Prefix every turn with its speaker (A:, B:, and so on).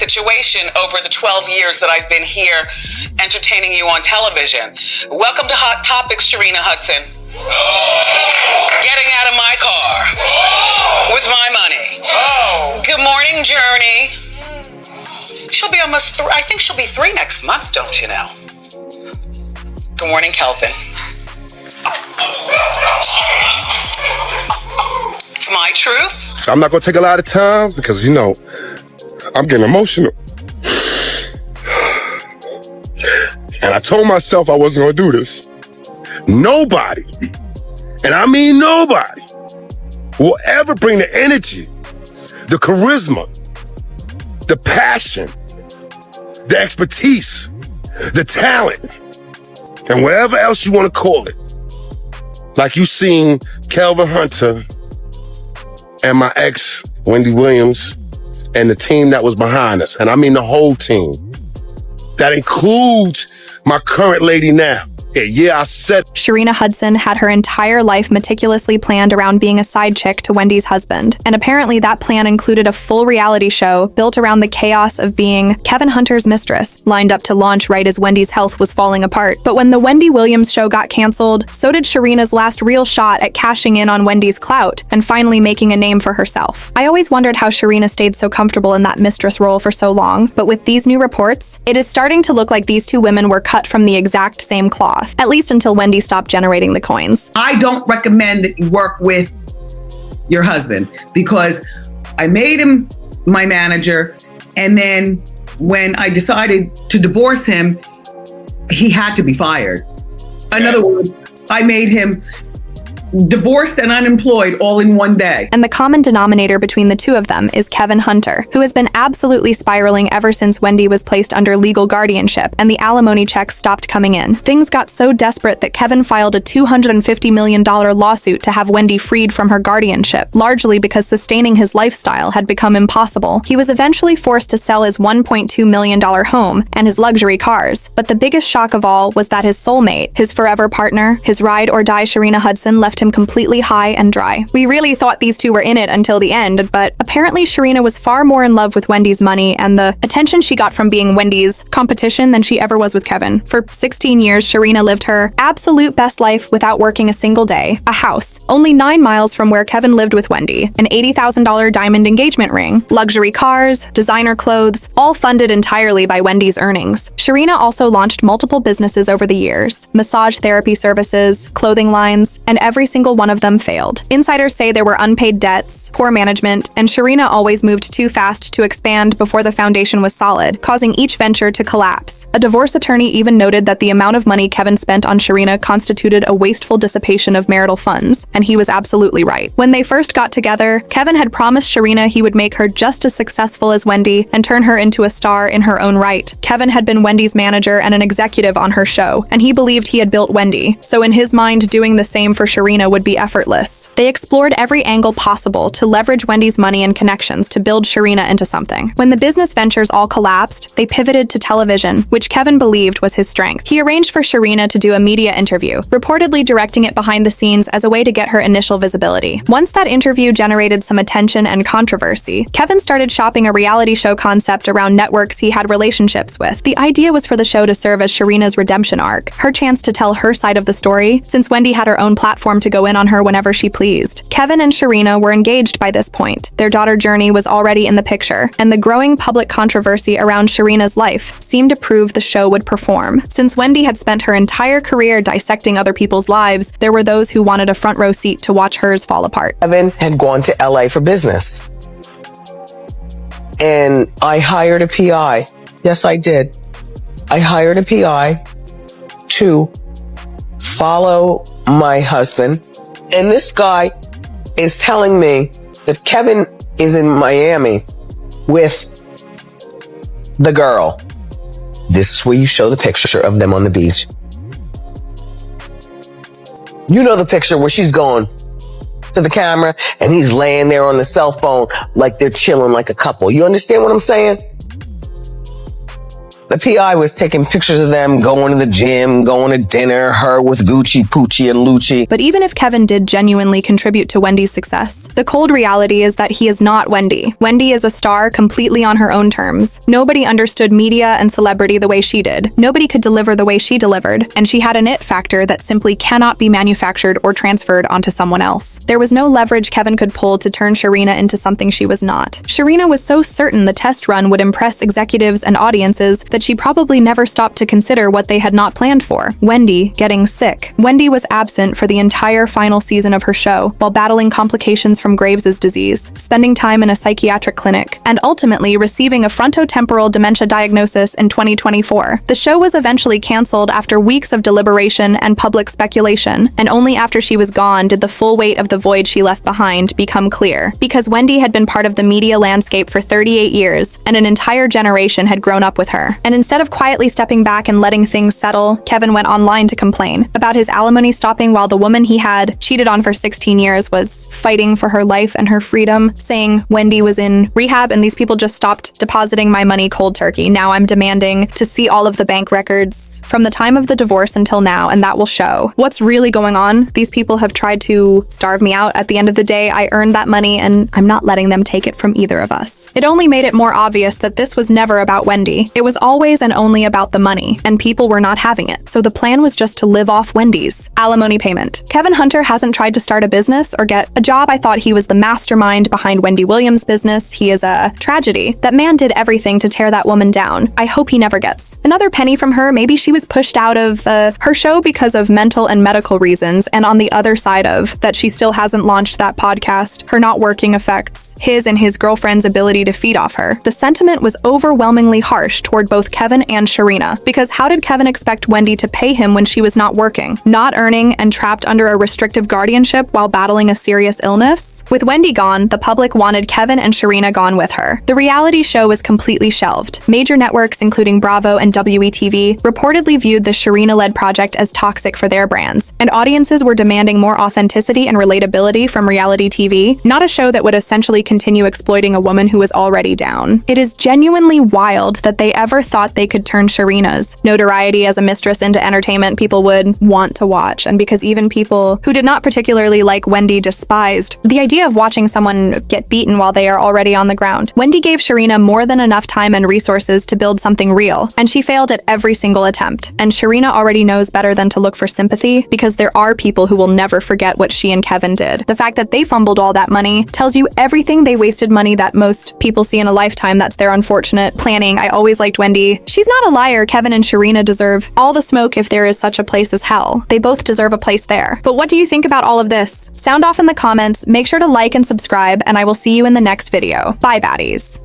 A: situation over the 12 years that I've been here entertaining you on television. Welcome to Hot Topics, Sharina Hudson. Getting out of my car with my money. Good morning, Journey. She'll be almost I think she'll be 3 next month, don't you know? Good morning, Kelvin. It's my truth.
B: So I'm not going to take a lot of time because, you know, I'm getting emotional. And I told myself I wasn't going to do this. Nobody, and I mean nobody, will ever bring the energy, the charisma, the passion, the expertise, the talent, and whatever else you want to call it, like you seen Kelvin Hunter and my ex, Wendy Williams, and the team that was behind us. And I mean the whole team. That includes my current lady now. Yeah, I said.
C: Sharina Hudson had her entire life meticulously planned around being a side chick to Wendy's husband. And apparently that plan included a full reality show built around the chaos of being Kevin Hunter's mistress, lined up to launch right as Wendy's health was falling apart. But when the Wendy Williams show got canceled, so did Sharina's last real shot at cashing in on Wendy's clout and finally making a name for herself. I always wondered how Sharina stayed so comfortable in that mistress role for so long, but with these new reports, it is starting to look like these two women were cut from the exact same cloth. At least until Wendy stopped generating the coins.
D: I don't recommend that you work with your husband because I made him my manager, and then when I decided to divorce him, he had to be fired. In other words, I made him divorced and unemployed all in one day.
C: And the common denominator between the two of them is Kevin Hunter, who has been absolutely spiraling ever since Wendy was placed under legal guardianship and the alimony checks stopped coming in. Things got so desperate that Kevin filed a $250 million lawsuit to have Wendy freed from her guardianship, largely because sustaining his lifestyle had become impossible. He was eventually forced to sell his $1.2 million home and his luxury cars. But the biggest shock of all was that his soulmate, his forever partner, his ride or die Sharina Hudson, left him completely high and dry. We really thought these two were in it until the end, but apparently Sharina was far more in love with Wendy's money and the attention she got from being Wendy's competition than she ever was with Kevin. For 16 years, Sharina lived her absolute best life without working a single day. A house, only 9 miles from where Kevin lived with Wendy, an $80,000 diamond engagement ring, luxury cars, designer clothes, all funded entirely by Wendy's earnings. Sharina also launched multiple businesses over the years, massage therapy services, clothing lines, and every single one of them failed. Insiders say there were unpaid debts, poor management, and Sharina always moved too fast to expand before the foundation was solid, causing each venture to collapse. A divorce attorney even noted that the amount of money Kevin spent on Sharina constituted a wasteful dissipation of marital funds, and he was absolutely right. When they first got together, Kevin had promised Sharina he would make her just as successful as Wendy and turn her into a star in her own right. Kevin had been Wendy's manager and an executive on her show, and he believed he had built Wendy, so in his mind, doing the same for Sharina would be effortless. They explored every angle possible to leverage Wendy's money and connections to build Sharina into something. When the business ventures all collapsed, they pivoted to television, which Kevin believed was his strength. He arranged for Sharina to do a media interview, reportedly directing it behind the scenes as a way to get her initial visibility. Once that interview generated some attention and controversy, Kevin started shopping a reality show concept around networks he had relationships with. The idea was for the show to serve as Sharina's redemption arc, her chance to tell her side of the story, since Wendy had her own platform to go in on her whenever she pleased. Kevin and Sharina were engaged by this point. Their daughter Journey was already in the picture, and the growing public controversy around Sharina's life seemed to prove the show would perform. Since Wendy had spent her entire career dissecting other people's lives, there were those who wanted a front row seat to watch hers fall apart.
E: Kevin had gone to LA for business, and I hired a PI. Yes, I did. I hired a PI to follow my husband. And this guy is telling me that Kevin is in Miami with the girl. This is where you show the picture of them on the beach. You know the picture where she's going to the camera and he's laying there on the cell phone like they're chilling like a couple. You understand what I'm saying? The PI was taking pictures of them going to the gym, going to dinner, her with Gucci, Poochie, and Lucci.
C: But even if Kevin did genuinely contribute to Wendy's success, the cold reality is that he is not Wendy. Wendy is a star completely on her own terms. Nobody understood media and celebrity the way she did. Nobody could deliver the way she delivered, and she had an it factor that simply cannot be manufactured or transferred onto someone else. There was no leverage Kevin could pull to turn Sharina into something she was not. Sharina was so certain the test run would impress executives and audiences that she probably never stopped to consider what they had not planned for: Wendy getting sick. Wendy was absent for the entire final season of her show while battling complications from Graves' disease, spending time in a psychiatric clinic, and ultimately receiving a frontotemporal dementia diagnosis in 2024. The show was eventually canceled after weeks of deliberation and public speculation, and only after she was gone did the full weight of the void she left behind become clear. Because Wendy had been part of the media landscape for 38 years, and an entire generation had grown up with her. And instead of quietly stepping back and letting things settle, Kevin went online to complain about his alimony stopping while the woman he had cheated on for 16 years was fighting for her life and her freedom, saying Wendy was in rehab and these people just stopped depositing my money cold turkey. Now I'm demanding to see all of the bank records from the time of the divorce until now, and that will show what's really going on. These people have tried to starve me out. At the end of the day, I earned that money and I'm not letting them take it from either of us. It only made it more obvious that this was never about Wendy. It was always and only about the money, and people were not having it. So the plan was just to live off Wendy's alimony payment. Kevin Hunter hasn't tried to start a business or get a job. I thought he was the mastermind behind Wendy Williams' business. He is a tragedy. That man did everything to tear that woman down. I hope he never gets another penny from her. Maybe she was pushed out of her show because of mental and medical reasons, and on the other side of that, she still hasn't launched that podcast. Her not working affects his and his girlfriend's ability to feed off her. The sentiment was overwhelmingly harsh toward both Kevin and Sharina, because how did Kevin expect Wendy to pay him when she was not working, not earning, and trapped under a restrictive guardianship while battling a serious illness? With Wendy gone, the public wanted Kevin and Sharina gone with her. The reality show was completely shelved. Major networks, including Bravo and WETV, reportedly viewed the Sharina-led project as toxic for their brands, and audiences were demanding more authenticity and relatability from reality TV, not a show that would essentially continue exploiting a woman who was already down. It is genuinely wild that they ever thought they could turn Sharina's notoriety as a mistress into entertainment people would want to watch, and because even people who did not particularly like Wendy despised the idea of watching someone get beaten while they are already on the ground. Wendy gave Sharina more than enough time and resources to build something real, and she failed at every single attempt. And Sharina already knows better than to look for sympathy, because there are people who will never forget what she and Kevin did. The fact that they fumbled all that money tells you everything. They wasted money that most people see in a lifetime. That's their unfortunate planning. I always liked Wendy. She's not a liar. Kevin and Sharina deserve all the smoke if there is such a place as hell. They both deserve a place there. But what do you think about all of this? Sound off in the comments. Make sure to like and subscribe, and I will see you in the next video. Bye, baddies.